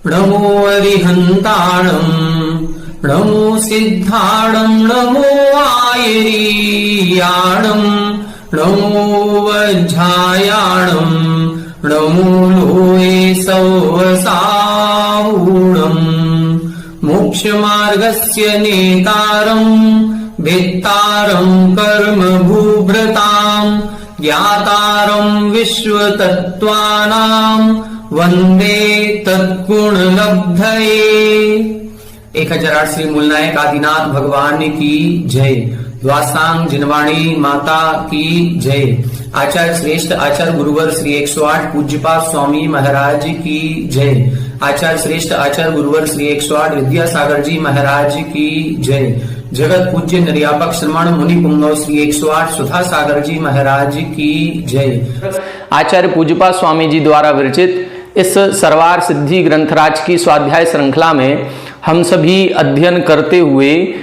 नमो अरिहन्ताणं नमो सिद्धाणं नमो आयरीयाणं नमो वज्झायाणं नमो लोये सौवसावूणं मोक्षमार्गस्य नेतारं भेत्तारं कर्मभूभृतां ज्ञातारं विश्वतत्त्वानां वंदे तत्गुणलब्धये। 1008 श्री मूलनायक आदिनाथ भगवान की जय। द्वासांग जिनवाणी माता की जय। आचार्य श्रेष्ठ आचार्य गुरुवर श्री 108 पूज्यपाद स्वामी महाराज की जय। आचार्य श्रेष्ठ आचार्य गुरुवर श्री 108 विद्यासागर जी महाराज की जय। जगत पूज्य निर्यापक श्रमण मुनि पुंगव श्री 108 सुधा सागर जी महाराज की जय। आचार्य पूज्यपाद स्वामी जी द्वारा विरचित इस सर्वार सिद्धि ग्रंथराज की स्वाध्याय श्रृंखला में हम सभी अध्ययन करते हुए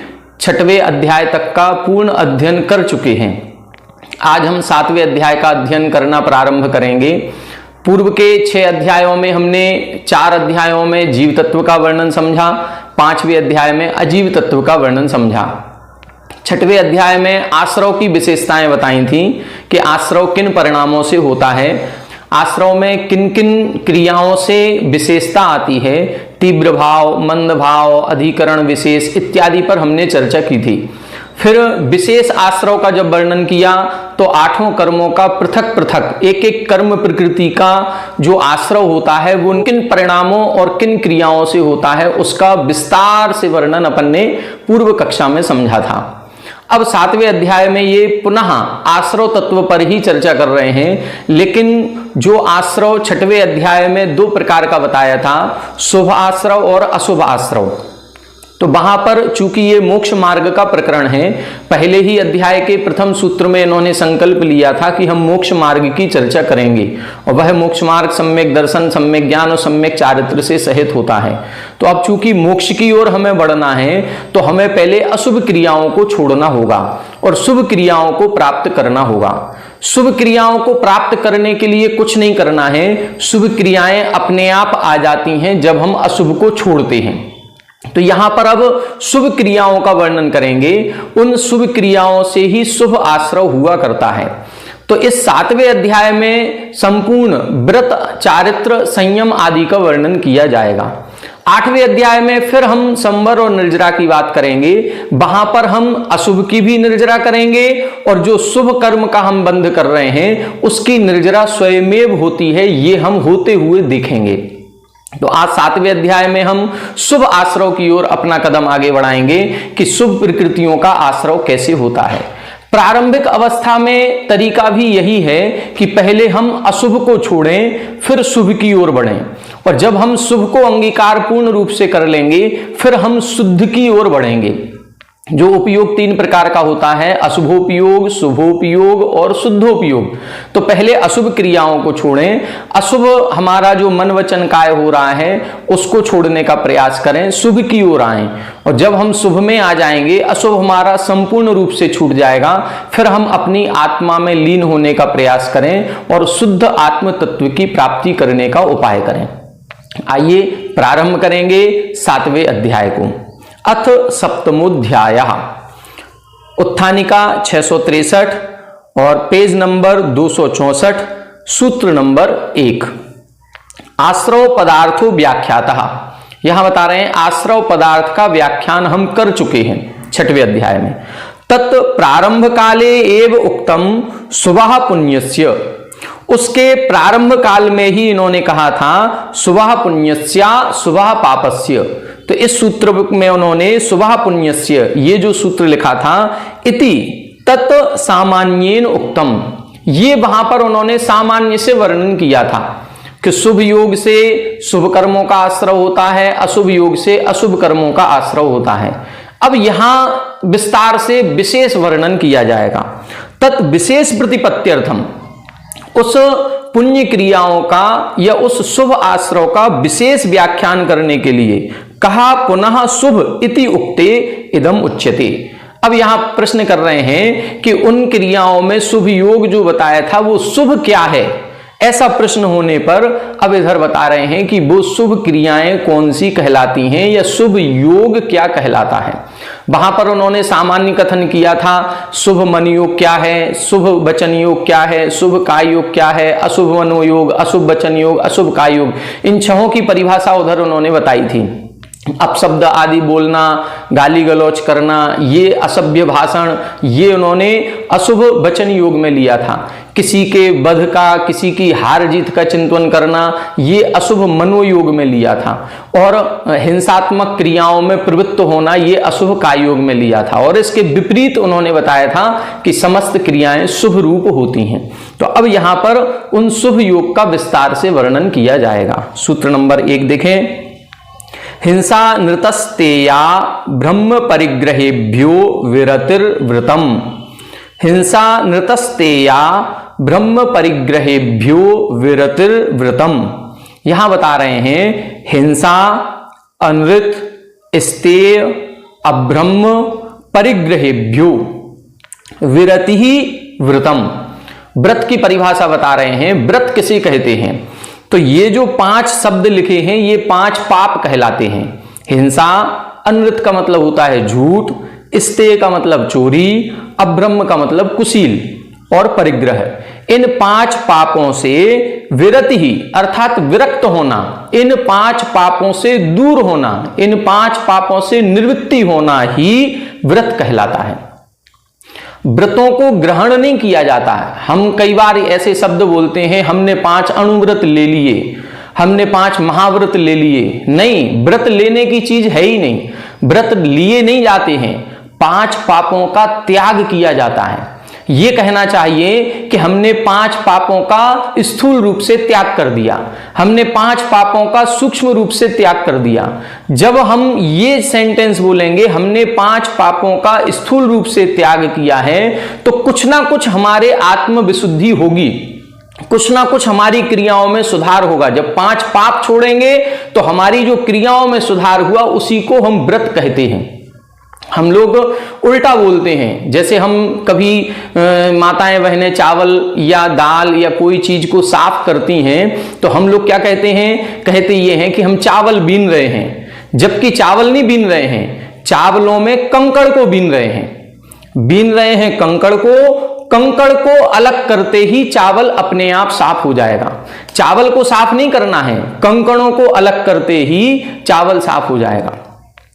6वें अध्याय तक का पूर्ण अध्ययन कर चुके हैं। आज हम 7वें अध्याय का अध्ययन करना प्रारंभ करेंगे। पूर्व के 6 अध्यायों में हमने 4 अध्यायों में जीव तत्व का वर्णन समझा, 5वें अध्याय में अजीव तत्व का वर्णन समझा। 6वें अध्याय में आश्रव की विशेषताएं बताई थी कि आश्रव किन परिणामों से होता है, आश्रव में किन किन क्रियाओं से विशेषता आती है, तीव्र भाव, मंद भाव, अधिकरण विशेष इत्यादि पर हमने चर्चा की थी। फिर विशेष आश्रव का जब वर्णन किया तो 8 कर्मों का पृथक पृथक एक एक कर्म प्रकृति का जो आश्रव होता है वो किन परिणामों और किन क्रियाओं से होता है उसका विस्तार से वर्णन अपन ने पूर्व कक्षा में समझा था। अब 7वें अध्याय में ये पुनः आश्रव तत्व पर ही चर्चा कर रहे हैं, लेकिन जो आश्रव 6वें अध्याय में 2 प्रकार का बताया था, शुभ आश्रव और अशुभ आश्रव। तो वहां पर चूंकि ये मोक्ष मार्ग का प्रकरण है, पहले ही अध्याय के प्रथम सूत्र में इन्होंने संकल्प लिया था कि हम मोक्ष मार्ग की चर्चा करेंगे और वह मोक्ष मार्ग सम्यक दर्शन, सम्यक ज्ञान और सम्यक चारित्र से सहित होता है। तो अब चूंकि मोक्ष की ओर हमें बढ़ना है तो हमें पहले अशुभ क्रियाओं को छोड़ना होगा और शुभ क्रियाओं को प्राप्त करना होगा। शुभ क्रियाओं को प्राप्त करने के लिए कुछ नहीं करना है, शुभ क्रियाएं अपने आप आ जाती हैं जब हम अशुभ को छोड़ते हैं। तो यहां पर अब शुभ क्रियाओं का वर्णन करेंगे, उन शुभ क्रियाओं से ही शुभ आश्रव हुआ करता है। तो इस 7वें अध्याय में संपूर्ण व्रत, चारित्र, संयम आदि का वर्णन किया जाएगा। 8वें अध्याय में फिर हम संवर और निर्जरा की बात करेंगे, वहां पर हम अशुभ की भी निर्जरा करेंगे और जो शुभ कर्म का हम बंध कर रहे हैं उसकी निर्जरा स्वयमेव होती है, ये हम होते हुए देखेंगे। तो आज 7वें अध्याय में हम शुभ आश्रव की ओर अपना कदम आगे बढ़ाएंगे कि शुभ प्रकृतियों का आश्रव कैसे होता है। प्रारंभिक अवस्था में तरीका भी यही है कि पहले हम अशुभ को छोड़ें फिर शुभ की ओर बढ़ें, और जब हम शुभ को अंगीकार पूर्ण रूप से कर लेंगे फिर हम शुद्ध की ओर बढ़ेंगे। जो उपयोग 3 प्रकार का होता है, अशुभोपयोग, शुभोपयोग और शुद्धोपयोग। तो पहले अशुभ क्रियाओं को छोड़ें, अशुभ हमारा जो मन वचन काय हो रहा है उसको छोड़ने का प्रयास करें, शुभ की ओर आएं, और जब हम शुभ में आ जाएंगे अशुभ हमारा संपूर्ण रूप से छूट जाएगा, फिर हम अपनी आत्मा में लीन होने का प्रयास करें और शुद्ध आत्म तत्व की प्राप्ति करने का उपाय करें। आइए प्रारंभ करेंगे 7वें अध्याय को। अथ सप्तमोध्यायः, उत्थानिका 663 और पेज नंबर 264, सूत्र नंबर 1। आश्रव पदार्थो व्याख्यातः, यहां बता रहे हैं आश्रव पदार्थ का व्याख्यान हम कर चुके हैं 6वें अध्याय में। तत् प्रारंभ काले एव उक्तम शुभः पुण्यस्य, उसके प्रारंभ काल में ही इन्होंने कहा था शुभः पुण्यस्य शुभः पापस्य। तो इस सूत्र में उन्होंने शुभः पुण्यस्य ये जो सूत्र लिखा था, इति तत् सामान्येन उक्तम, ये वहां पर उन्होंने सामान्य से वर्णन किया था कि शुभ योग से शुभ कर्मों का आश्रय होता है, अशुभ योग से अशुभ कर्मों का आश्रय होता है। अब यहां विस्तार से विशेष वर्णन किया जाएगा। तत् विशेष प्रतिपत्त्यर्थम, उस पुण्य क्रियाओं का या उस शुभ आश्रय का विशेष व्याख्यान करने के लिए कहा पुनः शुभ इति उक्ते इदम उच्यते। अब यहां प्रश्न कर रहे हैं कि उन क्रियाओं में शुभ योग जो बताया था वो शुभ क्या है। ऐसा प्रश्न होने पर अब इधर बता रहे हैं कि वो शुभ क्रियाएं कौन सी कहलाती हैं या शुभ योग क्या कहलाता है। वहां पर उन्होंने सामान्य कथन किया था शुभ मन योग क्या है, शुभ वचन योग क्या है, शुभ काय योग क्या है, अशुभ मनोयोग, अशुभ वचन योग, अशुभ काय योग, इन छहों की परिभाषा उधर उन्होंने बताई थी। अपशब्द आदि बोलना, गाली गलौच करना, ये असभ्य भाषण, ये उन्होंने अशुभ वचन योग में लिया था। किसी के वध का, किसी की हार जीत का चिंतन करना, ये अशुभ मनोयोग में लिया था। और हिंसात्मक क्रियाओं में प्रवृत्त होना, ये अशुभ काय योग में लिया था। और इसके विपरीत उन्होंने बताया था कि समस्त क्रियाएं शुभ रूप होती हैं। तो अब यहां पर उन शुभ योग का विस्तार से वर्णन किया जाएगा। सूत्र नंबर 1 देखें। हिंसा नृतस्तेया ब्रह्म परिग्रहेभ्यो विरतिर्व्रतम। हिंसा नृतस्तेया ब्रह्म परिग्रहेभ्यो विरतिर्व्रतम। यहां बता रहे हैं हिंसा, अनृत, स्तेय, अब्रह्म, परिग्रहेभ्यो विरति ही व्रतम। व्रत की परिभाषा बता रहे हैं। व्रत किसे कहते हैं? तो ये जो 5 शब्द लिखे हैं ये 5 पाप कहलाते हैं। हिंसा, अनृत का मतलब होता है झूठ, स्तेय का मतलब चोरी, अब्रह्म का मतलब कुशील और परिग्रह। इन 5 पापों से विरति ही अर्थात विरक्त होना, इन 5 पापों से दूर होना, इन 5 पापों से निवृत्ति होना ही व्रत कहलाता है। व्रतों को ग्रहण नहीं किया जाता है। हम कई बार ऐसे शब्द बोलते हैं हमने 5 अणुव्रत ले लिए, हमने 5 महाव्रत ले लिए। नहीं, व्रत लेने की चीज है ही नहीं। व्रत लिए नहीं जाते हैं, 5 पापों का त्याग किया जाता है। ये कहना चाहिए कि हमने 5 पापों का स्थूल रूप से त्याग कर दिया, हमने 5 पापों का सूक्ष्म रूप से त्याग कर दिया। जब हम ये सेंटेंस बोलेंगे हमने 5 पापों का स्थूल रूप से त्याग किया है, तो कुछ ना कुछ हमारे आत्म विशुद्धि होगी, कुछ ना कुछ हमारी क्रियाओं में सुधार होगा। जब 5 पाप छोड़ेंगे तो हमारी जो क्रियाओं में सुधार हुआ उसी को हम व्रत कहते हैं। हम लोग उल्टा बोलते हैं। जैसे हम कभी माताएं बहनें चावल या दाल या कोई चीज को साफ करती हैं तो हम लोग क्या कहते हैं? कहते ये हैं कि हम चावल बीन रहे हैं, जबकि चावल नहीं बीन रहे हैं, चावलों में कंकड़ को बीन रहे हैं। बीन रहे हैं कंकड़ को, कंकड़ को अलग करते ही चावल अपने आप साफ हो जाएगा। चावल को साफ नहीं करना है, कंकड़ों को अलग करते ही चावल साफ हो जाएगा।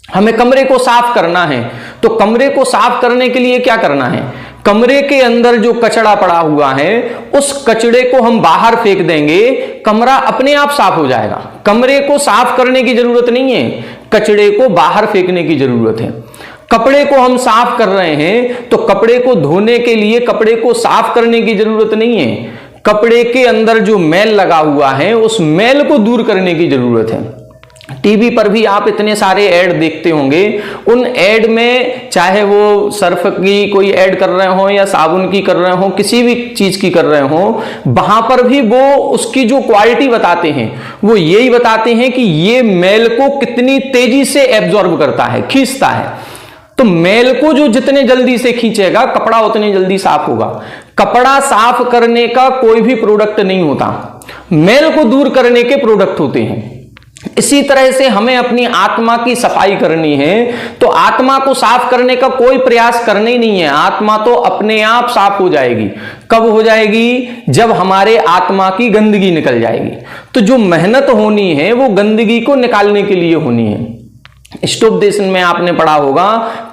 हमें कमरे को साफ करना है तो कमरे को साफ करने के लिए क्या करना है? कमरे के अंदर जो कचरा पड़ा हुआ है उस कचड़े को हम बाहर फेंक देंगे, कमरा अपने आप साफ हो जाएगा। कमरे को साफ करने की जरूरत नहीं है, कचड़े को बाहर फेंकने की जरूरत है। कपड़े को हम साफ कर रहे हैं तो कपड़े को धोने के लिए कपड़े को साफ करने की जरूरत नहीं है, कपड़े के अंदर जो मैल लगा हुआ है उस मैल को दूर करने की जरूरत है। टीवी पर भी आप इतने सारे ऐड देखते होंगे, उन ऐड में चाहे वो सर्फ की कोई ऐड कर रहे हो या साबुन की कर रहे हो, किसी भी चीज की कर रहे हो, वहां पर भी वो उसकी जो क्वालिटी बताते हैं वो यही बताते हैं कि ये मैल को कितनी तेजी से एब्जॉर्ब करता है, खींचता है। तो मैल को जो जितने जल्दी से खींचेगा कपड़ा उतनी जल्दी साफ होगा। कपड़ा साफ करने का कोई भी प्रोडक्ट नहीं होता, मैल को दूर करने के प्रोडक्ट होते हैं। इसी तरह से हमें अपनी आत्मा की सफाई करनी है तो आत्मा को साफ करने का कोई प्रयास करना ही नहीं है, आत्मा तो अपने आप साफ हो जाएगी। कब हो जाएगी? जब हमारे आत्मा की गंदगी निकल जाएगी। तो जो मेहनत होनी है वो गंदगी को निकालने के लिए होनी है। स्टोपदेशन में आपने पढ़ा होगा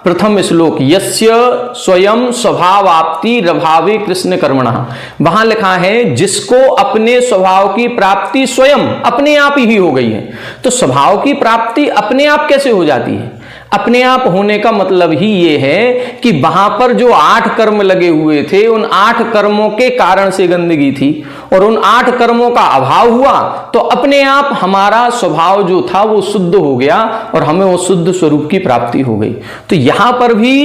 प्रथम श्लोक, यस्य स्वयं स्वभावाप्ति रभावे कृष्ण कर्मणः। वहां लिखा है जिसको अपने स्वभाव की प्राप्ति स्वयं अपने आप ही हो गई है। तो स्वभाव की प्राप्ति अपने आप कैसे हो जाती है? अपने आप होने का मतलब ही ये है कि वहां पर जो 8 कर्म लगे हुए थे, उन 8 कर्मों के कारण से गंदगी थी और उन 8 कर्मों का अभाव हुआ तो अपने आप हमारा स्वभाव जो था वो शुद्ध हो गया और हमें वो शुद्ध स्वरूप की प्राप्ति हो गई। तो यहां पर भी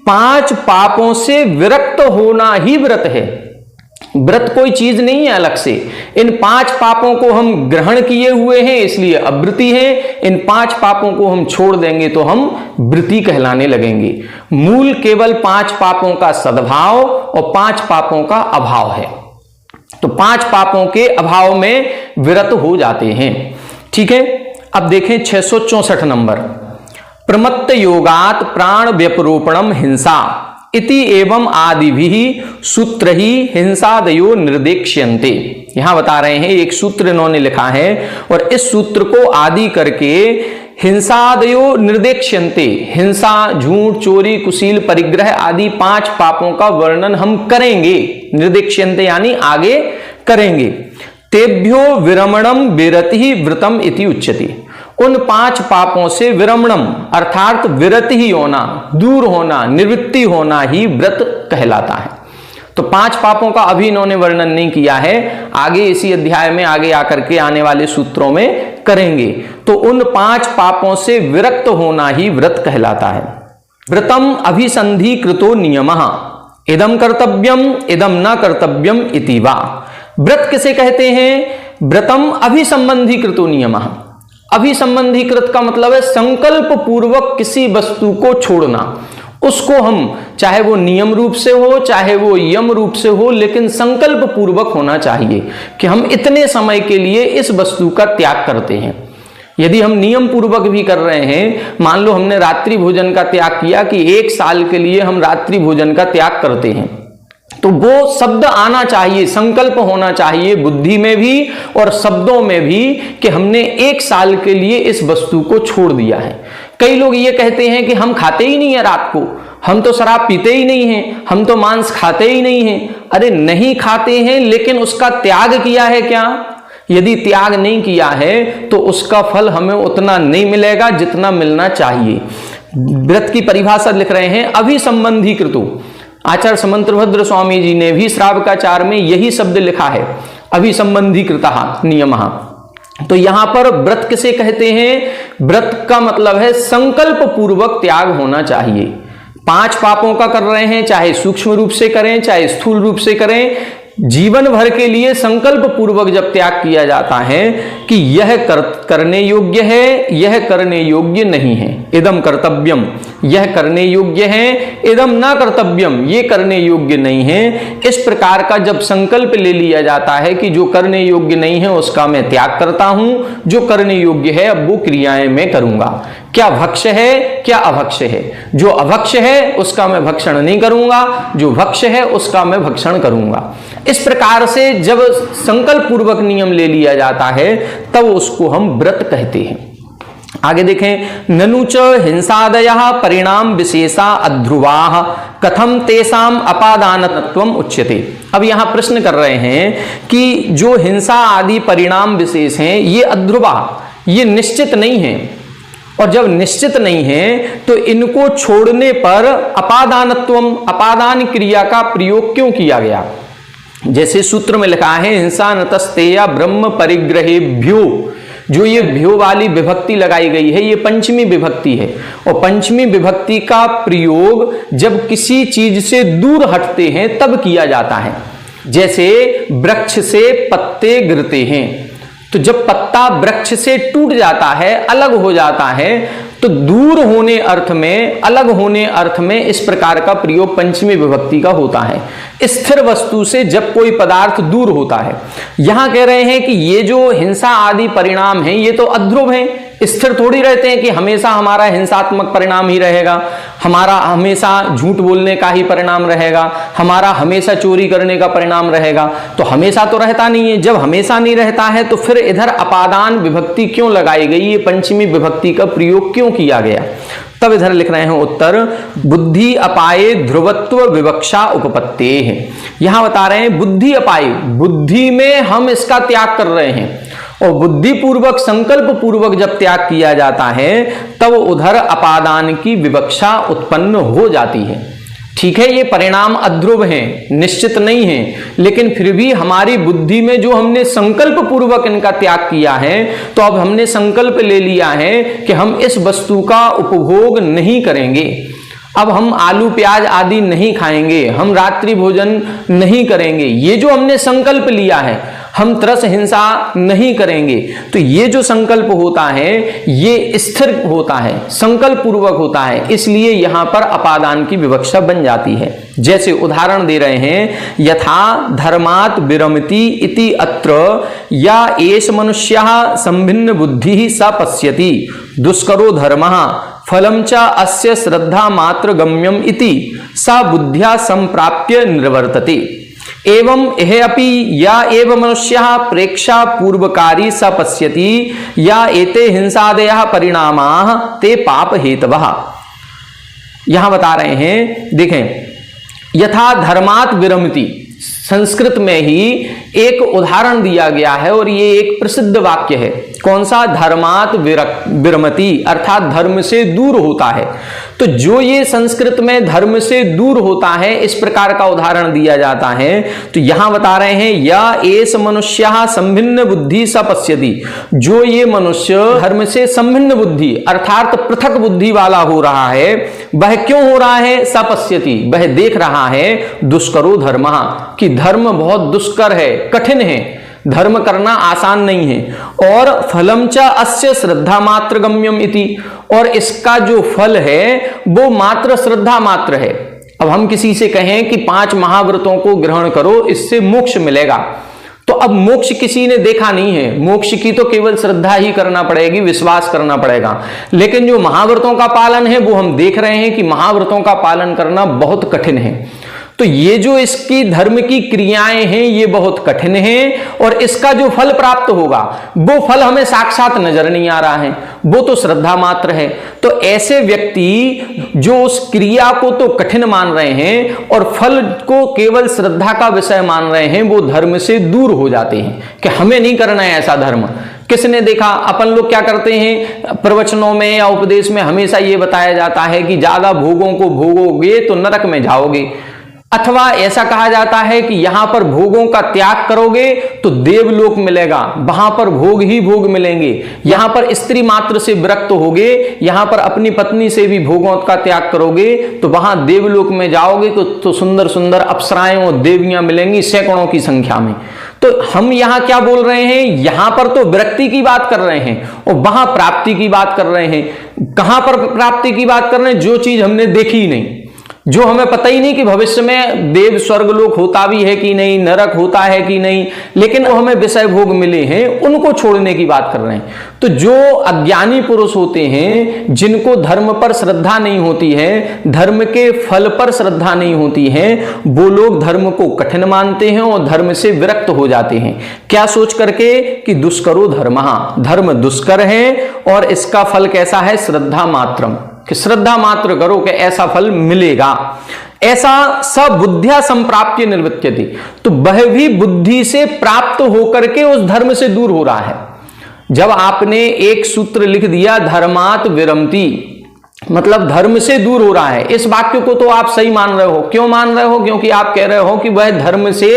5 पापों से विरक्त होना ही व्रत है। व्रत कोई चीज नहीं है अलग से। इन 5 पापों को हम ग्रहण किए हुए हैं इसलिए अवृत्ति है। इन 5 पापों को हम छोड़ देंगे तो हम वृत्ति कहलाने लगेंगे। मूल केवल 5 पापों का सद्भाव और 5 पापों का अभाव है। तो 5 पापों के अभाव में विरत हो जाते हैं। ठीक है, अब देखें 664 नंबर। प्रमत्त योगात प्राण व्यपरोपणम हिंसा इति एवं आदि भी सूत्र ही हिंसादयो निर्देक्ष्यन्ते। यहां बता रहे हैं, एक सूत्र इन्होंने लिखा है और इस सूत्र को आदि करके हिंसादयो निर्देक्ष्यन्ते, हिंसा, झूठ, चोरी, कुशील, परिग्रह आदि 5 पापों का वर्णन हम करेंगे। निर्देक्ष्यन्ते यानी आगे करेंगे। तेभ्यो विरमणम विरति व्रतम इति उच्यते। उन 5 पापों से विरमणम अर्थात विरत ही होना, दूर होना, निवृत्ति होना ही व्रत कहलाता है। तो 5 पापों का अभी इन्होंने वर्णन नहीं किया है, आगे इसी अध्याय में आगे आकर के आने वाले सूत्रों में करेंगे। तो उन 5 पापों से विरक्त होना ही व्रत कहलाता है। व्रतम अभिसंधि कृतो नियमः इदम कर्तव्यम इदम न कर्तव्यम इति वा। व्रत किसे कहते हैं? व्रतम अभिसंबंधी कृतो नियमः। अभिसंबंधीकृत का मतलब है संकल्प पूर्वक किसी वस्तु को छोड़ना। उसको हम चाहे वो नियम रूप से हो चाहे वो यम रूप से हो, लेकिन संकल्प पूर्वक होना चाहिए कि हम इतने समय के लिए इस वस्तु का त्याग करते हैं। यदि हम नियम पूर्वक भी कर रहे हैं, मान लो हमने रात्रि भोजन का त्याग किया कि 1 साल के लिए हम रात्रि भोजन का त्याग करते हैं, तो वो शब्द आना चाहिए, संकल्प होना चाहिए बुद्धि में भी और शब्दों में भी कि हमने 1 साल के लिए इस वस्तु को छोड़ दिया है। कई लोग ये कहते हैं कि हम खाते ही नहीं है रात को, हम तो शराब पीते ही नहीं हैं, हम तो मांस खाते ही नहीं हैं। अरे नहीं खाते हैं, लेकिन उसका त्याग किया है क्या? यदि त्याग नहीं किया है तो उसका फल हमें उतना नहीं मिलेगा जितना मिलना चाहिए। व्रत की परिभाषा लिख रहे हैं अभिसंबंधी कृतो। आचार्य समंतभद्र स्वामी जी ने भी श्रावकाचार में यही शब्द लिखा है, अभिसंबंधी कृतः नियमः। तो यहां पर व्रत किसे कहते हैं? व्रत का मतलब है संकल्प पूर्वक त्याग होना चाहिए। 5 पापों का कर रहे हैं, चाहे सूक्ष्म रूप से करें चाहे स्थूल रूप से करें, जीवन भर के लिए संकल्प पूर्वक जब त्याग किया जाता है कि यह करने योग्य है, यह करने योग्य नहीं है, इदम कर्तव्यम, यह करने योग्य है, इदम ना कर्तव्यम, ये करने योग्य नहीं है, इस प्रकार का जब संकल्प ले लिया जाता है कि जो करने योग्य नहीं है उसका मैं त्याग करता हूं, जो करने योग्य है अब वो क्रियाएं मैं करूंगा। क्या भक्ष्य है क्या अभक्ष्य है? जो अभक्ष्य है उसका मैं भक्षण नहीं करूंगा, जो भक्ष्य है उसका मैं भक्षण करूंगा। इस प्रकार से जब संकल्प पूर्वक नियम ले लिया जाता है तब उसको हम व्रत कहते हैं। आगे देखें, ननुच हिंसादयः परिणाम विशेषा अध्रुवाः कथम तेषाम अपादानत्वम उच्यते। अब यहां प्रश्न कर रहे हैं कि जो हिंसा आदि परिणाम विशेष हैं ये अध्रुवा, ये निश्चित नहीं है, और जब निश्चित नहीं है तो इनको छोड़ने पर अपादानत्वम, अपादान क्रिया का प्रयोग क्यों किया गया? जैसे सूत्र में लिखा है हिंसा नतस्तेया ब्रह्म परिग्रहेभ्यो, जो ये भ्यो वाली विभक्ति लगाई गई है ये पंचमी विभक्ति है, और पंचमी विभक्ति का प्रयोग जब किसी चीज से दूर हटते हैं तब किया जाता है। जैसे वृक्ष से पत्ते गिरते हैं, तो जब पत्ता वृक्ष से टूट जाता है, अलग हो जाता है, तो दूर होने अर्थ में, अलग होने अर्थ में इस प्रकार का प्रयोग पंचमी विभक्ति का होता है। स्थिर वस्तु से जब कोई पदार्थ दूर होता है, यहां कह रहे हैं कि ये जो हिंसा आदि परिणाम हैं ये तो अध्रुव हैं, स्थिर थोड़ी रहते हैं कि हमेशा हमारा हिंसात्मक परिणाम ही रहेगा, हमारा हमेशा झूठ बोलने का ही परिणाम रहेगा, हमारा हमेशा चोरी करने का परिणाम रहेगा। तो हमेशा तो रहता नहीं है। जब हमेशा नहीं रहता है तो फिर इधर अपादान विभक्ति क्यों लगाई गई, ये पंचमी विभक्ति का प्रयोग क्यों किया गया? तब इधर लिख रहे हैं उत्तर, बुद्धि अपाये ध्रुवत्व विवक्षा उपपत्ते है। यहां बता रहे हैं बुद्धि अपाये, बुद्धि में हम इसका त्याग कर रहे हैं, और बुद्धि पूर्वक संकल्प पूर्वक जब त्याग किया जाता है तब उधर अपादान की विवक्षा उत्पन्न हो जाती है। ठीक है, ये परिणाम अध्रुव हैं, निश्चित नहीं हैं, लेकिन फिर भी हमारी बुद्धि में जो हमने संकल्प पूर्वक इनका त्याग किया है, तो अब हमने संकल्प ले लिया है कि हम इस वस्तु का उपभोग नहीं करेंगे। अब हम आलू प्याज आदि नहीं खाएंगे, हम रात्रि भोजन नहीं करेंगे, ये जो हमने संकल्प लिया है, हम त्रस हिंसा नहीं करेंगे। तो ये जो संकल्प होता है ये स्थिर होता है, संकल्प पूर्वक होता है, इसलिए यहां पर अपादान की विवक्षा बन जाती है। जैसे उदाहरण दे रहे हैं, यथा धर्मात् विरमति इति अत्र या एष मनुष्यः संभिन्न बुद्धिः स पश्यति दुष्करो धर्मः फलं च अस्य श्रद्धा मात्र गम्यम इति सा बुद्ध्या संप्राप्य निर्वर्तते एवं यह अपि या एव मनुष्यः प्रेक्षा पूर्वकारी स पश्यति या एते हिंसादयः परिणामाः ते पाप हेतवः। यहां बता रहे हैं, देखें, यथा धर्मात् विरमति, संस्कृत में ही एक उदाहरण दिया गया है और ये एक प्रसिद्ध वाक्य है। कौन सा? धर्मात् विरमति, अर्थात धर्म से दूर होता है। तो जो ये संस्कृत में धर्म से दूर होता है, इस प्रकार का उदाहरण दिया जाता है। तो यहां बता रहे हैं, या एष मनुष्यः संभिन्न बुद्धि स पश्यति, जो ये मनुष्य धर्म से संभिन्न बुद्धि अर्थात पृथक बुद्धि वाला हो रहा है, वह क्यों हो रहा है? स पश्यति, वह देख रहा है दुष्करो धर्मः, कि धर्म बहुत दुष्कर है, कठिन है, धर्म करना आसान नहीं है। और फलम च अस्य श्रद्धा मात्र गम्यम इति, और इसका जो फल है वो मात्र श्रद्धा मात्र है। अब हम किसी से कहें कि 5 महाव्रतों को ग्रहण करो, इससे मोक्ष मिलेगा, तो अब मोक्ष किसी ने देखा नहीं है, मोक्ष की तो केवल श्रद्धा ही करना पड़ेगी, विश्वास करना पड़ेगा। लेकिन जो महाव्रतों का पालन है वो हम देख रहे हैं कि महाव्रतों का पालन करना बहुत कठिन है। तो ये जो इसकी धर्म की क्रियाएं हैं ये बहुत कठिन हैं, और इसका जो फल प्राप्त होगा वो फल हमें साक्षात नजर नहीं आ रहा है, वो तो श्रद्धा मात्र है। तो ऐसे व्यक्ति जो उस क्रिया को तो कठिन मान रहे हैं और फल को केवल श्रद्धा का विषय मान रहे हैं, वो धर्म से दूर हो जाते हैं कि हमें नहीं करना है ऐसा धर्म। किसने देखा? अपन लोग क्या करते हैं, प्रवचनों में या उपदेश में हमेशा ये बताया जाता है कि ज्यादा भोगों को भोगोगे तो नरक में जाओगे, अथवा ऐसा कहा जाता है कि यहां पर भोगों का त्याग करोगे तो देवलोक मिलेगा, वहां पर भोग ही भोग मिलेंगे। यहां पर स्त्री मात्र से विरक्त होगे, यहां पर अपनी पत्नी से भी भोगों का त्याग करोगे तो वहां देवलोक में जाओगे तो सुंदर सुंदर अप्सराएं और देवियां मिलेंगी सैकड़ों की संख्या में। तो हम यहां क्या बोल रहे हैं? यहां पर तो विरक्ति की बात कर रहे हैं और वहां प्राप्ति की बात कर रहे हैं। कहां पर प्राप्ति की बात कर रहे हैं? जो चीज हमने देखी ही नहीं, जो हमें पता ही नहीं कि भविष्य में देव स्वर्गलोक होता भी है कि नहीं, नरक होता है कि नहीं, लेकिन वो हमें विषय भोग मिले हैं, उनको छोड़ने की बात कर रहे हैं। तो जो अज्ञानी पुरुष होते हैं, जिनको धर्म पर श्रद्धा नहीं होती है, धर्म के फल पर श्रद्धा नहीं होती है, वो लोग धर्म को कठिन मानते हैं और धर्म से विरक्त हो जाते हैं। क्या सोच करके? कि दुष्करो धर्मः, धर्म दुष्कर है और इसका फल कैसा है? श्रद्धा मात्रम, कि श्रद्धा मात्र करो कि ऐसा फल मिलेगा। ऐसा सब बुद्धिया संप्राप्य निर्वृत्यति, तो वह भी बुद्धि से प्राप्त होकर के उस धर्म से दूर हो रहा है। जब आपने एक सूत्र लिख दिया धर्मात् विरमति, मतलब धर्म से दूर हो रहा है, इस वाक्य को तो आप सही मान रहे हो। क्यों मान रहे हो? क्योंकि आप कह रहे हो कि वह धर्म से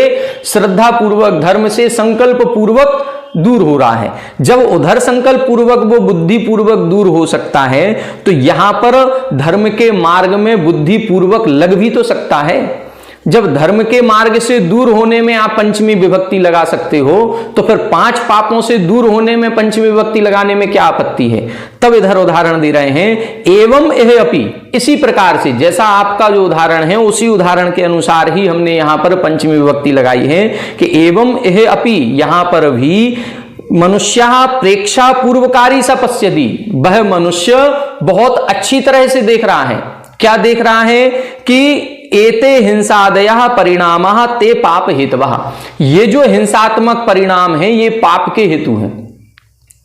श्रद्धा पूर्वक, धर्म से संकल्प पूर्वक दूर हो रहा है। जब उधर संकल्प पूर्वक वो बुद्धि पूर्वक दूर हो सकता है, तो यहां पर धर्म के मार्ग में बुद्धि पूर्वक लग भी तो सकता है। जब धर्म के मार्ग से दूर होने में आप पंचमी विभक्ति लगा सकते हो, तो फिर 5 पापों से दूर होने में पंचमी विभक्ति लगाने में क्या आपत्ति है? तब इधर उदाहरण दे रहे हैं, एवं यह अपि, इसी प्रकार से जैसा आपका जो उदाहरण है उसी उदाहरण के अनुसार ही हमने यहां पर पंचमी विभक्ति लगाई है कि एवं यह अपि, यहां पर भी मनुष्य प्रेक्षा पूर्वकारी स पश्यति, वह मनुष्य बहुत अच्छी तरह से देख रहा है। क्या देख रहा है? कि एते हिंसादयः परिणामः ते पाप हेतवः, ये जो हिंसात्मक परिणाम है ये पाप के हेतु हैं।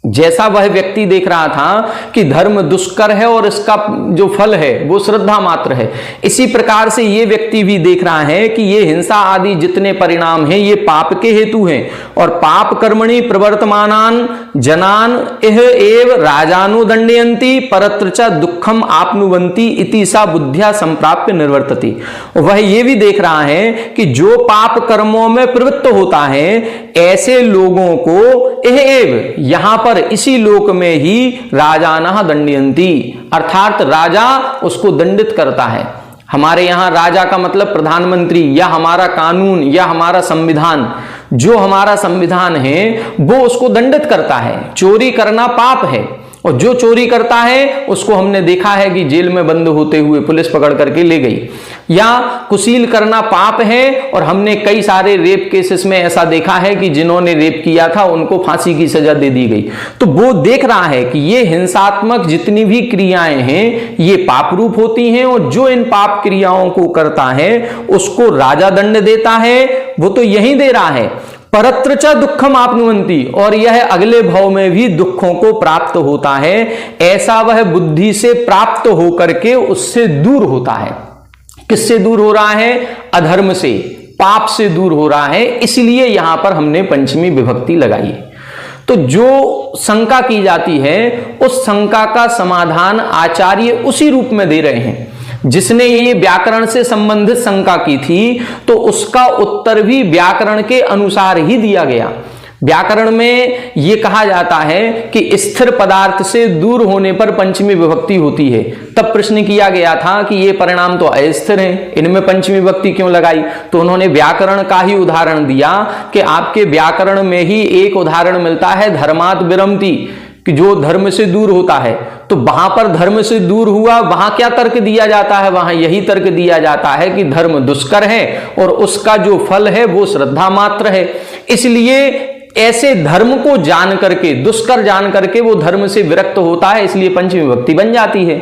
जैसा वह व्यक्ति देख रहा था कि धर्म दुष्कर है और इसका जो फल है वो श्रद्धा मात्र है, इसी प्रकार से ये व्यक्ति भी देख रहा है कि ये हिंसा आदि जितने परिणाम हैं ये पाप के हेतु हैं, और पाप कर्मणि प्रवर्तमानान जनान इह एव राजानुदंडयन्ति परत्र च दुखम आपनुवन्ति इति सा बुद्धिया संप्राप्य निर्वर्तति। वह ये भी देख रहा है कि जो पाप कर्मों में प्रवृत्त होता है ऐसे लोगों को इह एव यहां पर इसी लोक में ही राजानः दंडयन्ति, अर्थात राजा उसको दंडित करता है। हमारे यहां राजा का मतलब प्रधानमंत्री या हमारा कानून या हमारा संविधान, जो हमारा संविधान है वो उसको दंडित करता है। चोरी करना पाप है और जो चोरी करता है उसको हमने देखा है कि जेल में बंद होते हुए पुलिस पकड़ करके ले गई, या कुशील करना पाप है और हमने कई सारे रेप केसेस में ऐसा देखा है कि जिन्होंने रेप किया था उनको फांसी की सजा दे दी गई। तो वो देख रहा है कि ये हिंसात्मक जितनी भी क्रियाएं हैं ये पाप रूप होती हैं, और जो इन पाप क्रियाओं को करता है उसको राजा दंड देता है। वो तो यही दे रहा है परत्र च दुखम आपनुवन्ति, और यह अगले भाव में भी दुखों को प्राप्त होता है। ऐसा वह बुद्धि से प्राप्त होकर के उससे दूर होता है। किससे दूर हो रहा है? अधर्म से, पाप से दूर हो रहा है। इसलिए यहां पर हमने पंचमी विभक्ति लगाई। तो जो शंका की जाती है उस शंका का समाधान आचार्य उसी रूप में दे रहे हैं। जिसने ये व्याकरण से संबंधित शंका की थी तो उसका उत्तर भी व्याकरण के अनुसार ही दिया गया। व्याकरण में ये कहा जाता है कि स्थिर पदार्थ से दूर होने पर पंचमी विभक्ति होती है। तब प्रश्न किया गया था कि ये परिणाम तो अस्थिर हैं, इनमें पंचमी विभक्ति क्यों लगाई? तो उन्होंने व्याकरण का ही उदाहरण दिया कि आपके व्याकरण में ही एक उदाहरण मिलता है धर्मात् विरमति, कि जो धर्म से दूर होता है। तो वहां पर धर्म से दूर हुआ, वहां क्या तर्क दिया जाता है? वहां यही तर्क दिया जाता है कि धर्म दुष्कर है और उसका जो फल है वो श्रद्धा मात्र है। इसलिए ऐसे धर्म को जान करके, दुष्कर जान करके वो धर्म से विरक्त होता है, इसलिए पंचमी विभक्ति बन जाती है।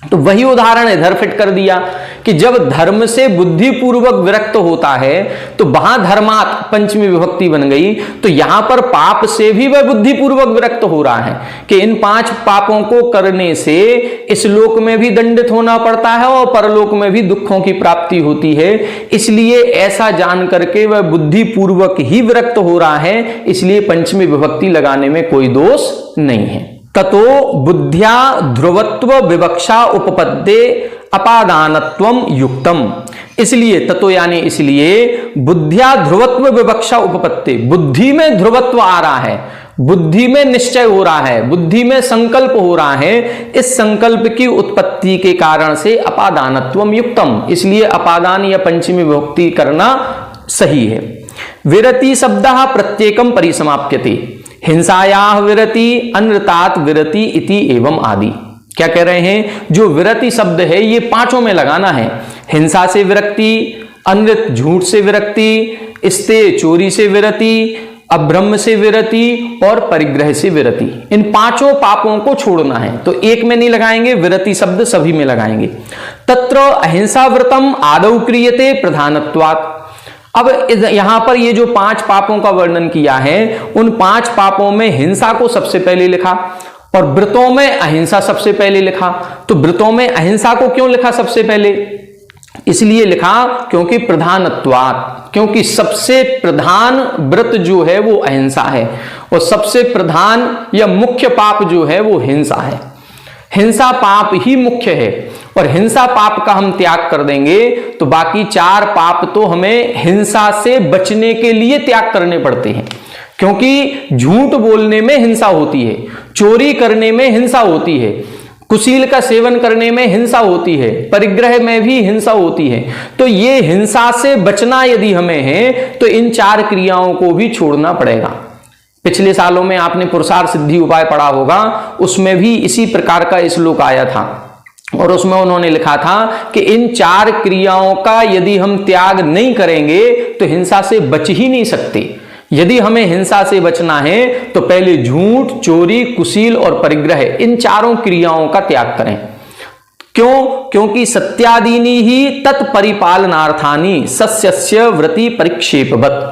तो वही उदाहरण इधर फिट कर दिया कि जब धर्म से बुद्धि पूर्वक विरक्त होता है तो वहां धर्मात् पंचमी विभक्ति बन गई। तो यहां पर पाप से भी वह बुद्धि पूर्वक विरक्त हो रहा है कि इन 5 पापों को करने से इस लोक में भी दंडित होना पड़ता है और परलोक में भी दुखों की प्राप्ति होती है। इसलिए ऐसा जान करके वह बुद्धि पूर्वक ही विरक्त हो रहा है, इसलिए पंचमी विभक्ति लगाने में कोई दोष नहीं है। ततो बुद्ध्या ध्रुवत्व विवक्षा उपपद्ये अपादानत्वम युक्तम। इसलिए ततो यानी इसलिए बुद्ध्या ध्रुवत्व विवक्षा उपपत्ति, बुद्धि में ध्रुवत्व आ रहा है, बुद्धि में निश्चय हो रहा है, बुद्धि में संकल्प हो रहा है। इस संकल्प की उत्पत्ति के कारण से अपादानत्वम युक्तम, इसलिए अपादान या पंचमी विभक्ति करना सही है। विरति शब्दः प्रत्येकम परिसमाप्यते, हिंसायाः विरति, अनृतात् विरति इति एवं आदि। क्या कह रहे हैं? जो विरति शब्द है ये 5 में लगाना है। हिंसा से विरक्ति, अनृत झूठ से विरक्ति, स्ते चोरी से विरति, अब्रह्म से विरति और परिग्रह से विरति। इन 5 पापों को छोड़ना है। तो एक में नहीं लगाएंगे, विरति शब्द सभी में लगाएंगे। तत्र अहिंसा व्रतम आदौ क्रियते प्रधानत्वात्। अब यहां पर ये जो 5 पापों का वर्णन किया है उन 5 पापों में हिंसा को सबसे पहले लिखा और व्रतों में अहिंसा सबसे पहले लिखा। तो व्रतों में अहिंसा को क्यों लिखा सबसे पहले? इसलिए लिखा क्योंकि प्रधानत्वात्, क्योंकि सबसे प्रधान व्रत जो है वो अहिंसा है और सबसे प्रधान या मुख्य पाप जो है वो हिंसा है। हिंसा पाप ही मुख्य है और हिंसा पाप का हम त्याग कर देंगे तो बाकी 4 पाप तो हमें हिंसा से बचने के लिए त्याग करने पड़ते हैं। क्योंकि झूठ बोलने में हिंसा होती है, चोरी करने में हिंसा होती है, कुशील का सेवन करने में हिंसा होती है, परिग्रह में भी हिंसा होती है। तो ये हिंसा से बचना यदि हमें है तो इन 4 क्रियाओं को भी छोड़ना पड़ेगा। पिछले सालों में आपने पुरुषार्थ सिद्धि उपाय पढ़ा होगा, उसमें भी इसी प्रकार का श्लोक आया था और उसमें उन्होंने लिखा था कि इन 4 क्रियाओं का यदि हम त्याग नहीं करेंगे तो हिंसा से बच ही नहीं सकते। यदि हमें हिंसा से बचना है तो पहले झूठ, चोरी, कुशील और परिग्रह, इन 4 क्रियाओं का त्याग करें। क्यों? क्योंकि सत्यादीनी ही तत्परिपालनार्थानि सस्यस्य व्रति परिक्षेपवत्।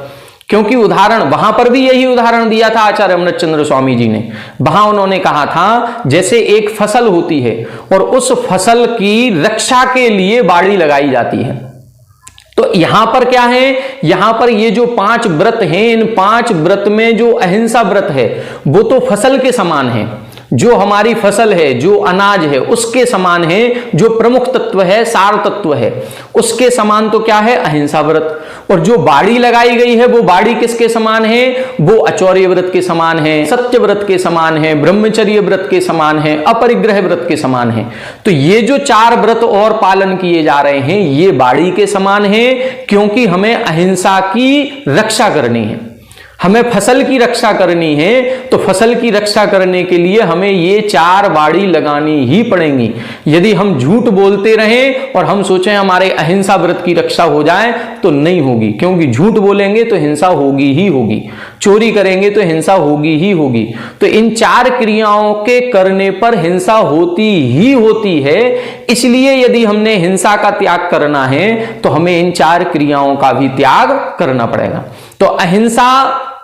क्योंकि उदाहरण वहां पर भी यही उदाहरण दिया था आचार्य अमृत चंद्र स्वामी जी ने। वहां उन्होंने कहा था जैसे एक फसल होती है और उस फसल की रक्षा के लिए बाड़ी लगाई जाती है, तो यहां पर क्या है, यहां पर ये जो 5 व्रत हैं, इन 5 व्रत में जो अहिंसा व्रत है वो तो फसल के समान है, जो हमारी फसल है, जो अनाज है उसके समान है, जो प्रमुख तत्व है, सार तत्व है, उसके समान तो क्या है, अहिंसा व्रत। और जो बाड़ी लगाई गई है वो बाड़ी किसके समान है, वो अचौर्य व्रत के समान है, सत्य व्रत के समान है, ब्रह्मचर्य व्रत के समान है, अपरिग्रह व्रत के समान है। तो ये जो 4 व्रत और पालन किए जा रहे हैं ये बाड़ी के समान है, क्योंकि हमें अहिंसा की रक्षा करनी है, हमें फसल की रक्षा करनी है। तो फसल की रक्षा करने के लिए हमें ये 4 बाड़ी लगानी ही पड़ेंगी। यदि हम झूठ बोलते रहें और हम सोचें हमारे अहिंसा व्रत की रक्षा हो जाए तो नहीं होगी, क्योंकि झूठ बोलेंगे तो हिंसा होगी ही होगी, चोरी करेंगे तो हिंसा होगी ही होगी। तो इन 4 क्रियाओं के करने पर हिंसा होती ही होती है। इसलिए यदि हमने हिंसा का त्याग करना है तो हमें इन 4 क्रियाओं का भी त्याग करना पड़ेगा। तो अहिंसा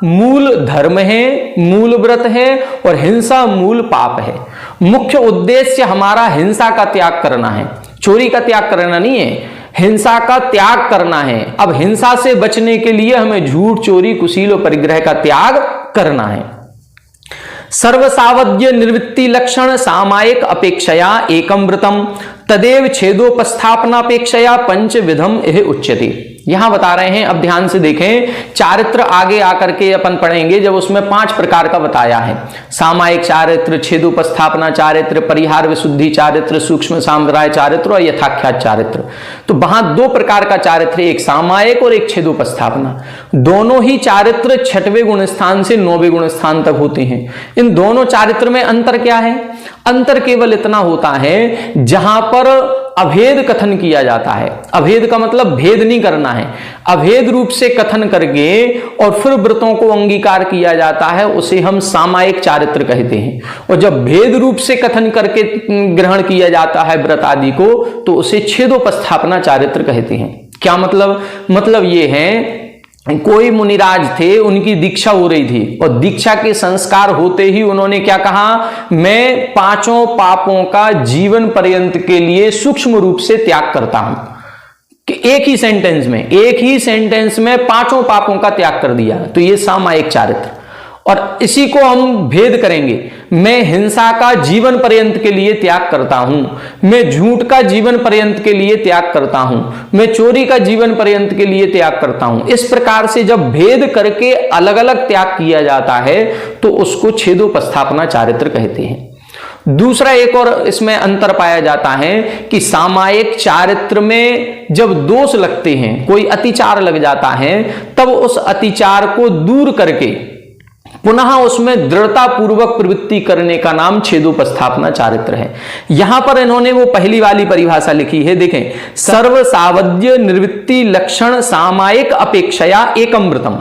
मूल धर्म है, मूल व्रत है, और हिंसा मूल पाप है। मुख्य उद्देश्य हमारा हिंसा का त्याग करना है, चोरी का त्याग करना नहीं है, हिंसा का त्याग करना है। अब हिंसा से बचने के लिए हमें झूठ, चोरी, कुशील और परिग्रह का त्याग करना है। सर्वसावध्य निर्वृत्ति लक्षण सामायिक अपेक्षया एकम व्रतम तदेव छेदोपस्थापनापेक्षया पंचविधम यह उच्यते। यहां बता रहे हैं, अब ध्यान से देखें, चारित्र आगे आकर के अपन पढ़ेंगे जब उसमें 5 प्रकार का बताया है, सामायिक चारित्र, छेदोपस्थापना चारित्र, परिहार विशुद्धि चारित्र, सूक्ष्म साम्राज्य चारित्र और यथाख्यात चारित्र। तो वहां 2 प्रकार का चारित्र, एक सामायिक और एक छेदोपस्थापना। दोनों ही चारित्र 6वें गुण स्थान से 9वें गुण स्थान तक होते हैं। इन दोनों चारित्र में अंतर क्या है? अंतर केवल इतना होता है जहां पर अभेद कथन किया जाता है। अभेद का मतलब भेद नहीं करना है, अभेद रूप से कथन करके और फिर व्रतों को अंगीकार किया जाता है, उसे हम सामायिक चारित्र कहते हैं। और जब भेद रूप से कथन करके ग्रहण किया जाता है व्रत आदि को तो उसे छेदोपस्थापना चारित्र कहते हैं। क्या मतलब? मतलब ये है, कोई मुनिराज थे, उनकी दीक्षा हो रही थी और दीक्षा के संस्कार होते ही उन्होंने क्या कहा, मैं 5 पापों का जीवन पर्यंत के लिए सूक्ष्म रूप से त्याग करता हूं। कि एक ही सेंटेंस में 5 पापों का त्याग कर दिया, तो ये सामायिक चारित्र। और इसी को हम भेद करेंगे, मैं हिंसा का जीवन पर्यंत के लिए त्याग करता हूं, मैं झूठ का जीवन पर्यंत के लिए त्याग करता हूं, मैं चोरी का जीवन पर्यंत के लिए त्याग करता हूं। इस प्रकार से जब भेद करके अलग अलग त्याग किया जाता है तो उसको छेदोपस्थापना चारित्र कहते हैं। दूसरा एक और इसमें अंतर पाया जाता है कि सामायिक चारित्र में जब दोष लगते हैं, कोई अतिचार लग जाता है, तब उस अतिचार को दूर करके पुनः उसमें दृढ़ता पूर्वक प्रवृत्ति करने का नाम छेदोपस्थापना चारित्र है। यहां पर इन्होंने वो पहली वाली परिभाषा लिखी है, देखें, सर्वसावध्य निर्वृत्ति लक्षण सामायिक अपेक्षया एकम व्रतम।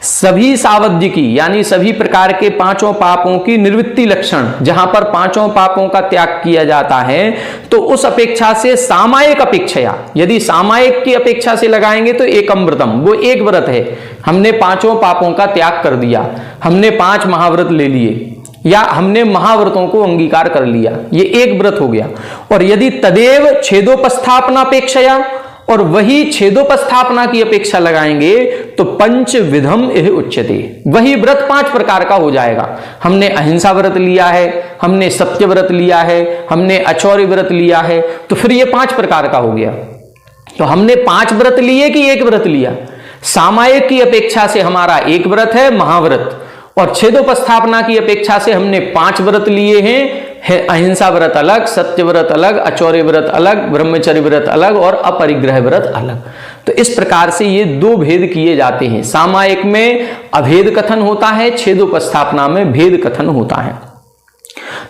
सभी सावध्य की यानी सभी प्रकार के 5 पापों की निवृत्ति लक्षण, जहां पर 5 पापों का त्याग किया जाता है, तो उस अपेक्षा से सामायिक अपेक्षया, यदि सामायिक की अपेक्षा से लगाएंगे तो एकम व्रतम, वो एक व्रत है। हमने 5 पापों का त्याग कर दिया, हमने 5 महाव्रत ले लिए या हमने महाव्रतों को अंगीकार कर लिया, ये एक व्रत हो गया। और यदि तदेव छेदोपस्थापनापेक्षया, और वही छेदोपस्थापना की अपेक्षा लगाएंगे तो पंचविधम यह उच्यते, वही व्रत 5 प्रकार का हो जाएगा। हमने अहिंसा व्रत लिया है, हमने सत्य व्रत लिया है, हमने अचौर्य व्रत लिया है, तो फिर ये 5 प्रकार का हो गया। तो हमने 5 व्रत लिए कि एक व्रत लिया? सामायिक की अपेक्षा से हमारा एक व्रत है महाव्रत, और छेदोपस्थापना की अपेक्षा से हमने 5 व्रत लिए हैं, अहिंसा व्रत अलग, सत्य व्रत अलग, अचौर्य व्रत अलग, ब्रह्मचर्य व्रत अलग और अपरिग्रह व्रत अलग। तो इस प्रकार से ये 2 भेद किए जाते हैं। सामायिक में अभेद कथन होता है, छेदोपस्थापना में भेद कथन होता है।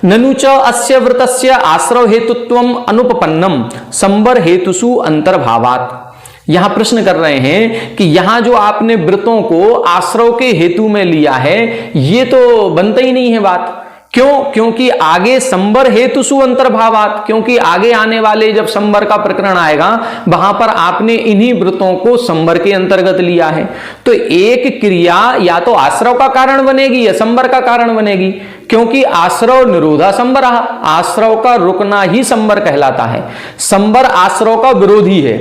ननुच अस्य व्रतस्य आश्रव हेतुत्वम अनुपपन्नम संबर हेतुषु अंतर्भावात्। यहां प्रश्न कर रहे हैं कि यहां जो आपने व्रतों को आश्रव के हेतु में लिया है, ये तो बनता ही नहीं है बात, क्यों? क्योंकि आगे संबर हेतु सु अंतर्भावात, क्योंकि आगे आने वाले जब संबर का प्रकरण आएगा वहां पर आपने इन्हीं व्रतों को संबर के अंतर्गत लिया है। तो एक क्रिया या तो आश्रव का कारण बनेगी या संबर का कारण बनेगी, क्योंकि आश्रव निरोधा संबर, आश्रव का रुकना ही संबर कहलाता है। संबर आश्रव का विरोधी है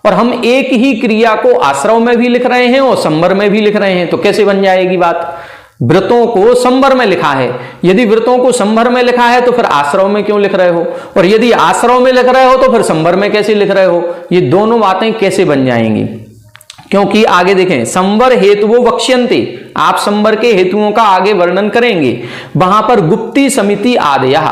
और हम एक ही क्रिया को आश्रव में भी लिख रहे हैं और संबर में भी लिख रहे हैं, तो कैसे बन जाएगी बात? व्रतों को संबर में लिखा है, यदि व्रतों को संबर में लिखा है तो फिर आश्रव में क्यों लिख रहे हो, और यदि आश्रव में लिख रहे हो तो फिर संबर में कैसे लिख रहे हो? ये दोनों बातें कैसे बन जाएंगी? क्योंकि आगे देखें, संबर हेतु वो वक्ष्यन्ते, आप संबर के हेतुओं का आगे वर्णन करेंगे, वहां पर गुप्ती समिति आदयः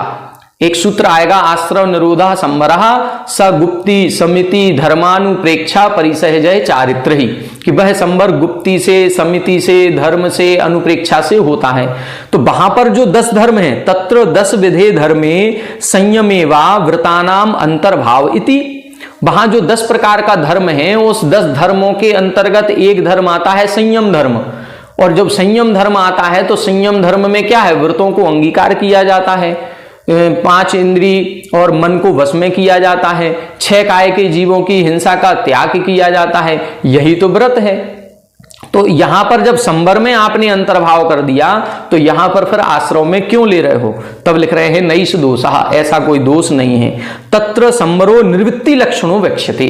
एक सूत्र आएगा, आश्रव निरोधा संबरः स गुप्ती समिति धर्मानुप्रेक्षा परिसहजय चारित्र ही, कि वह संबर गुप्ती से, समिति से, धर्म से, अनुप्रेक्षा से होता है। तो वहां पर जो 10 धर्म है, तत्र 10 विधे धर्मे संयमेवा व्रतानाम अंतर्भाव इति, वहां जो 10 प्रकार का धर्म है उस 10 धर्मों के अंतर्गत एक धर्म आता है संयम धर्म। और जब संयम धर्म आता है तो संयम धर्म में क्या है? व्रतों को अंगीकार किया जाता है, 5 इंद्री और मन को वश में किया जाता है, 6 काय के जीवों की हिंसा का त्याग किया जाता है, यही तो व्रत है। तो यहां पर जब संबर में आपने अंतर्भाव कर दिया तो यहां पर फिर आश्रव में क्यों ले रहे हो? तब लिख रहे हैं नैष दोषः, ऐसा कोई दोष नहीं है। तत्र संबरो निर्वृत्ति लक्षणों वक्ष्यते,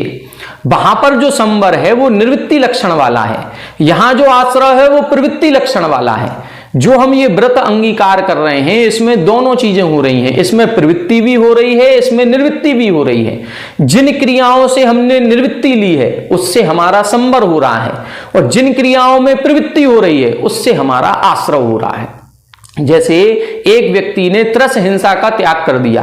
वहां पर जो संबर है वो निर्वृत्ति लक्षण वाला है, यहां जो आश्रव है वो प्रवृत्ति लक्षण वाला है। जो हम ये व्रत अंगीकार कर रहे हैं इसमें दोनों चीजें हो रही हैं, इसमें प्रवृत्ति भी हो रही है, इसमें निर्वृत्ति भी हो रही है। जिन क्रियाओं से हमने निर्वृत्ति ली है उससे हमारा संबर हो रहा है, और जिन क्रियाओं में प्रवृत्ति हो रही है उससे हमारा आश्रव हो रहा है। जैसे एक व्यक्ति ने त्रस हिंसा का त्याग कर दिया,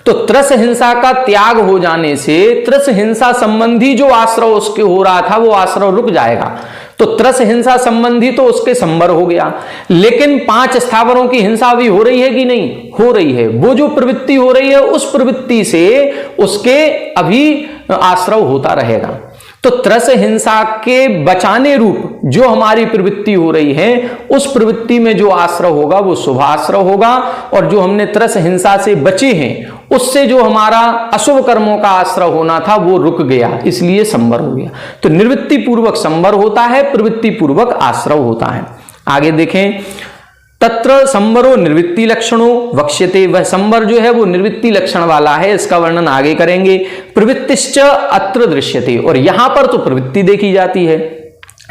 तो त्रस हिंसा का त्याग हो जाने से त्रस हिंसा संबंधी जो आश्रव उसके हो रहा था वो आश्रव रुक जाएगा। तो त्रस हिंसा संबंधी तो उसके संबर हो गया, लेकिन 5 स्थावरों की हिंसा भी हो रही है कि नहीं? हो रही है। वो जो प्रवृत्ति हो रही है उस प्रवृत्ति से उसके अभी आश्रव होता रहेगा। तो त्रस हिंसा के बचाने रूप जो हमारी प्रवृत्ति हो रही है उस प्रवृत्ति में जो आश्रव होगा वो शुभ आश्रव होगा, और जो हमने त्रस हिंसा से बचे हैं उससे जो हमारा अशुभ कर्मों का आश्रव होना था वो रुक गया, इसलिए संबर हो गया। तो निवृत्ति पूर्वक संबर होता है, प्रवृत्ति पूर्वक आश्रव होता है। आगे देखें, तत्र संबरो निर्वृत्ति लक्षणों वक्ष्यते, वह संबर जो है वो निर्वृत्ति लक्षण वाला है, इसका वर्णन आगे करेंगे। प्रवृत्तिश्च अत्र दृश्यते, और यहां पर तो प्रवृत्ति देखी जाती है।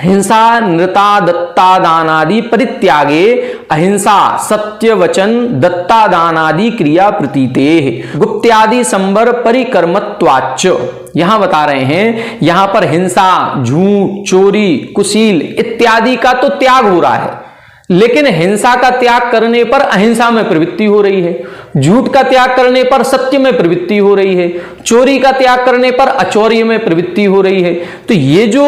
हिंसा नृता दत्ता दानादि परित्यागे अहिंसा सत्य वचन दत्ता दानादि क्रिया प्रतीते गुप्त्यादि संबर परिकर्मत्वाच्च, यहां बता रहे हैं यहां पर हिंसा, झूठ, चोरी, कुशील इत्यादि का तो त्याग हो रहा है, लेकिन हिंसा का त्याग करने पर अहिंसा में प्रवृत्ति हो रही है, झूठ का त्याग करने पर सत्य में प्रवृत्ति हो रही है, चोरी का त्याग करने पर अचौर्य में प्रवृत्ति हो रही है। तो ये जो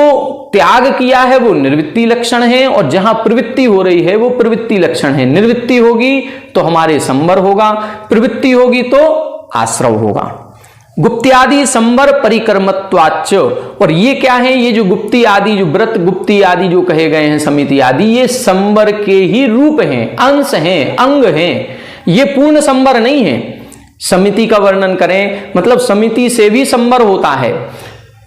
त्याग किया है वो निर्वृत्ति लक्षण है, और जहां प्रवृत्ति हो रही है वो प्रवृत्ति लक्षण है। निर्वृत्ति होगी तो हमारे संबर होगा, प्रवृत्ति होगी तो आश्रव होगा। गुप्त्यादि संबर परिकर्मत्वाच्च, और ये क्या है? ये जो गुप्ती आदि, जो व्रत गुप्ती आदि जो कहे गए हैं, समिति आदि, ये संबर के ही रूप हैं, अंश हैं, अंग हैं, ये पूर्ण संबर नहीं है। समिति का वर्णन करें मतलब समिति से भी संबर होता है,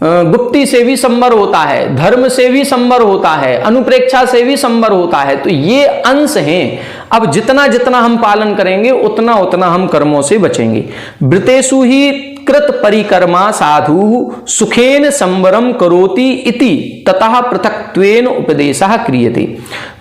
गुप्ती से भी संबर होता है, धर्म से भी संबर होता है, अनुप्रेक्षा से भी संबर होता है। तो ये अंश हैं। अब जितना जितना हम पालन करेंगे उतना उतना हम कर्मों से बचेंगे। व्रतेषु ही कृत परिकर्मा साधु सुखेन संबरम करोति इति ततः पृथक्त्वेन उपदेशः क्रियते।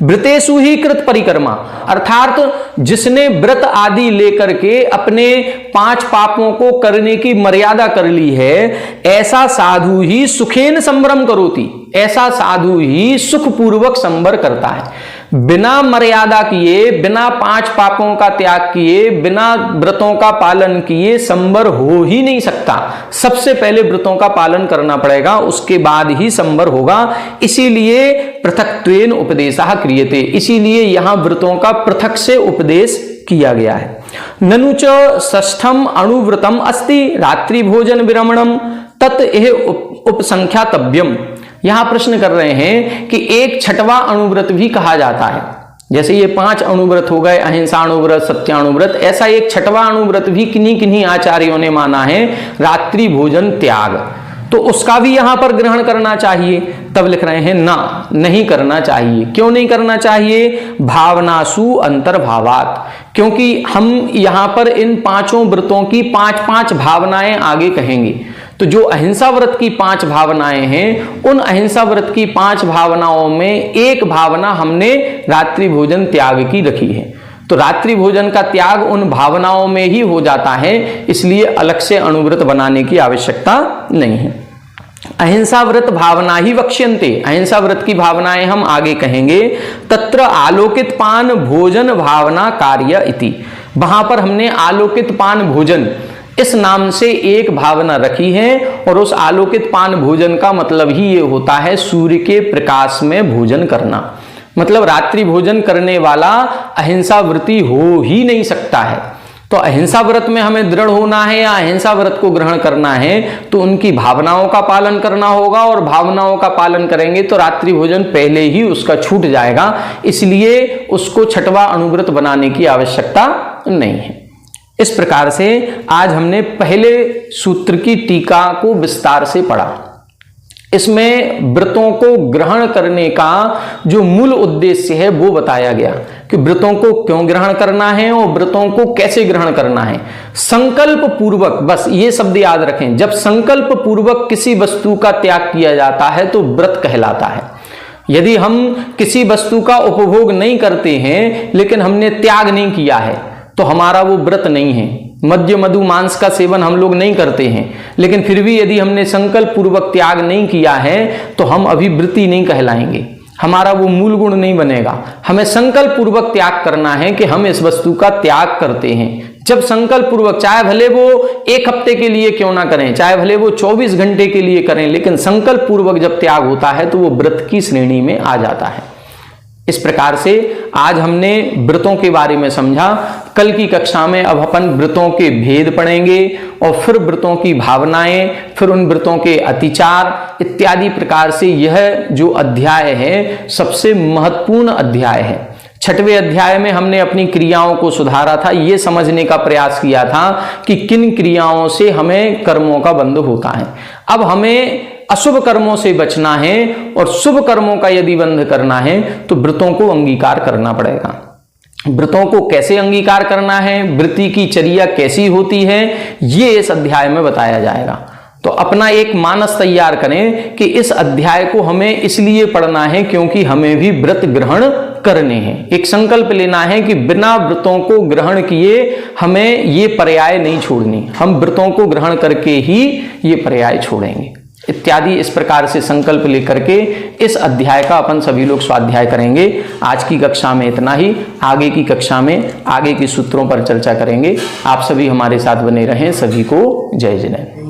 व्रतेषु ही कृत परिकर्मा, अर्थात जिसने व्रत आदि लेकर के अपने 5 पापों को करने की मर्यादा कर ली है, ऐसा साधु ही सुखेन संबरम करोति, ऐसा साधु ही सुखपूर्वक संबर करता है। बिना मर्यादा किए, बिना 5 पापों का त्याग किए, बिना व्रतों का पालन किए संबर हो ही नहीं सकता। सबसे पहले व्रतों का पालन करना पड़ेगा, उसके बाद ही संबर होगा। इसीलिए पृथक्त्वेन उपदेशः क्रियते, इसीलिए यहां व्रतों का पृथक से उपदेश किया गया है। ननु च षष्ठम अणुव्रतम अस्ति रात्रि भोजन विरमणम तत् एह उपसंख्यातव्यम। यहां प्रश्न कर रहे हैं कि एक 6वां अणुव्रत भी कहा जाता है, जैसे ये 5 अणुव्रत हो गए, अहिंसा अणुव्रत, सत्याणुव्रत, ऐसा एक छठवां अणुव्रत भी किन्हीं किन्हीं आचार्यों ने माना है, रात्रि भोजन त्याग। तो उसका भी यहां पर ग्रहण करना चाहिए। तब लिख रहे हैं ना, नहीं करना चाहिए। क्यों नहीं करना चाहिए? भावनासु अंतर्भावात, क्योंकि हम यहां पर इन 5 व्रतों की 5-5 भावनाएं आगे कहेंगे। तो जो अहिंसा व्रत की 5 भावनाएं हैं, उन अहिंसा व्रत की 5 भावनाओं में एक भावना हमने रात्रि भोजन त्याग की रखी है। तो रात्रि भोजन का त्याग उन भावनाओं में ही हो जाता है, इसलिए अलग से अणुव्रत बनाने की आवश्यकता नहीं है। अहिंसा व्रत भावना ही वक्ष्यन्ते, अहिंसा व्रत की भावनाएं हम आगे कहेंगे। तत्र आलोकित पान भोजन भावना कार्य इति, वहां पर हमने आलोकित पान भोजन इस नाम से एक भावना रखी है, और उस आलोकित पान भोजन का मतलब ही ये होता है सूर्य के प्रकाश में भोजन करना। मतलब रात्रि भोजन करने वाला अहिंसा व्रती हो ही नहीं सकता है। तो अहिंसा व्रत में हमें दृढ़ होना है या अहिंसा व्रत को ग्रहण करना है, तो उनकी भावनाओं का पालन करना होगा, और भावनाओं का पालन करेंगे तो रात्रि भोजन पहले ही उसका छूट जाएगा, इसलिए उसको छठवां अणुव्रत बनाने की आवश्यकता नहीं है। इस प्रकार से आज हमने पहले सूत्र की टीका को विस्तार से पढ़ा। इसमें व्रतों को ग्रहण करने का जो मूल उद्देश्य है वो बताया गया कि व्रतों को क्यों ग्रहण करना है और व्रतों को कैसे ग्रहण करना है। संकल्प पूर्वक, बस ये शब्द याद रखें, जब संकल्प पूर्वक किसी वस्तु का त्याग किया जाता है तो व्रत कहलाता है। यदि हम किसी वस्तु का उपभोग नहीं करते हैं लेकिन हमने त्याग नहीं किया है तो हमारा वो व्रत नहीं है। मद्य मधु मांस का सेवन हम लोग नहीं करते हैं, लेकिन फिर भी यदि हमने संकल्प पूर्वक त्याग नहीं किया है तो हम अभी व्रती नहीं कहलाएंगे, हमारा वो मूल गुण नहीं बनेगा। हमें संकल्प पूर्वक त्याग करना है कि हम इस वस्तु का त्याग करते हैं। जब संकल्प पूर्वक, चाहे भले वो 1 हफ्ते के लिए क्यों ना करें, चाहे भले वो 24 घंटे के लिए करें, लेकिन संकल्प पूर्वक जब त्याग होता है तो वो व्रत की श्रेणी में आ जाता है। इस प्रकार से आज हमने व्रतों के बारे में समझा। कल की कक्षा में अब अपन व्रतों के भेद पढ़ेंगे और फिर व्रतों की भावनाएं, फिर उन व्रतों के अतिचार इत्यादि प्रकार से यह जो अध्याय है सबसे महत्वपूर्ण अध्याय है। 6वें अध्याय में हमने अपनी क्रियाओं को सुधारा था, ये समझने का प्रयास किया था कि किन क्रियाओं से हमें कर्मों का बंध होता है। अब हमें अशुभ कर्मों से बचना है और शुभ कर्मों का यदि बंध करना है तो व्रतों को अंगीकार करना पड़ेगा। व्रतों को कैसे अंगीकार करना है, व्रती की चर्या कैसी होती है, ये इस अध्याय में बताया जाएगा। तो अपना एक मानस तैयार करें कि इस अध्याय को हमें इसलिए पढ़ना है क्योंकि हमें भी व्रत ग्रहण करने हैं। एक संकल्प लेना है कि बिना व्रतों को ग्रहण किए हमें ये पर्याय नहीं छोड़नी, हम व्रतों को ग्रहण करके ही ये पर्याय छोड़ेंगे इत्यादि। इस प्रकार से संकल्प लेकर के इस अध्याय का अपन सभी लोग स्वाध्याय करेंगे। आज की कक्षा में इतना ही, आगे की कक्षा में आगे के सूत्रों पर चर्चा करेंगे। आप सभी हमारे साथ बने रहें। सभी को जय जिनेंद्र।